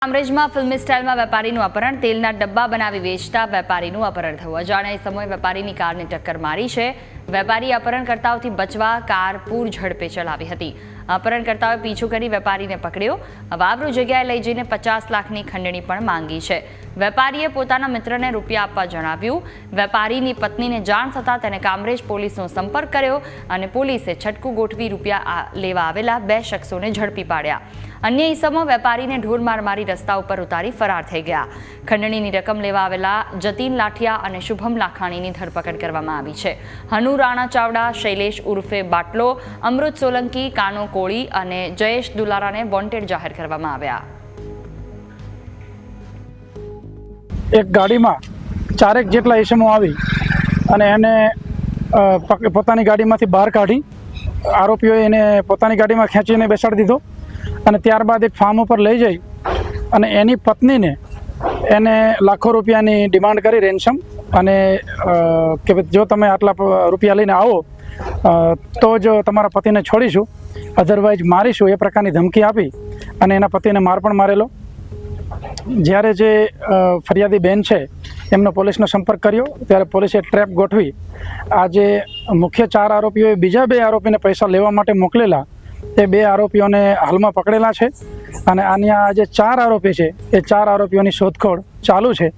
કામરેજમાં ફિલ્મી સ્ટાઇલમાં વેપારીનું અપહરણ, તેલના ડબ્બા બનાવી વેચતા વેપારીનું અપહરણ થયું। અજાણ્યા સમયે વેપારીની કારને ટક્કર મારી છે। વેપારી અપહરણકર્તાઓથી બચવા કાર પૂર ઝડપે ચલાવી હતી। અપહરણકર્તાઓએ પીછો કરી વેપારીને પકડ્યો। વાવરૂ જગ્યાએ લઈ જઈને 50 લાખની ખંડણી પણ માંગી છે। વેપારીએ પોતાના મિત્રને રૂપિયા આપવા જણાવ્યું। વેપારીની પત્નીને જાણ થતાં તેને કામરેજ પોલીસનો સંપર્ક કર્યો અને પોલીસે છટકું ગોઠવી રૂપિયા લેવા આવેલા 2 શખ્સોને ઝડપી પાડ્યા। અન્ય ઇસમો વેપારીને ઢોર માર મારી રસ્તા ઉપર ઉતારી ફરાર થઈ ગયા। ખંડણીની રકમ લેવા આવેલા જતીન લાઠિયા અને શુભમ લાખાણીની ધરપકડ કરવામાં આવી છે। હનુ રાણા ચાવડા, શૈલેષ ઉર્ફે બાટલો, અમૃત સોલંકી, કાનો કોળી અને જયેશ દુલારાને વોન્ટેડ જાહેર કરવામાં આવ્યા। એક ગાડીમાં 4 જેટલા ઇસમો આવી અને એને પોતાની ગાડીમાંથી બહાર કાઢી આરોપીઓએ એને પોતાની ગાડીમાં ખેંચીને બેસાડી દીધો અને ત્યારબાદ એક ફાર્મ ઉપર લઈ જઈ અને એની પત્નીને એને લાખો રૂપિયાની ડિમાન્ડ કરી રેન્સમ અને કે જો તમે આટલા રૂપિયા લઈને આવો તો જ તમારા પતિને છોડીશું, અધરવાઇઝ મારીશું, એ પ્રકારની ધમકી આપી અને એના પતિને માર પણ મારેલો। જ્યારે જે ફરિયાદી બેન છે એમનો પોલીસનો સંપર્ક કર્યો ત્યારે પોલીસે ટ્રેપ ગોઠવી આ જે મુખ્ય 4 આરોપીઓએ બીજા 2 આરોપીને પૈસા લેવા માટે મોકલેલા તે 2 આરોપીઓને હાલમાં પકડેલા છે અને આની આ જે 4 આરોપી છે એ 4 આરોપીઓની શોધખોળ ચાલુ છે।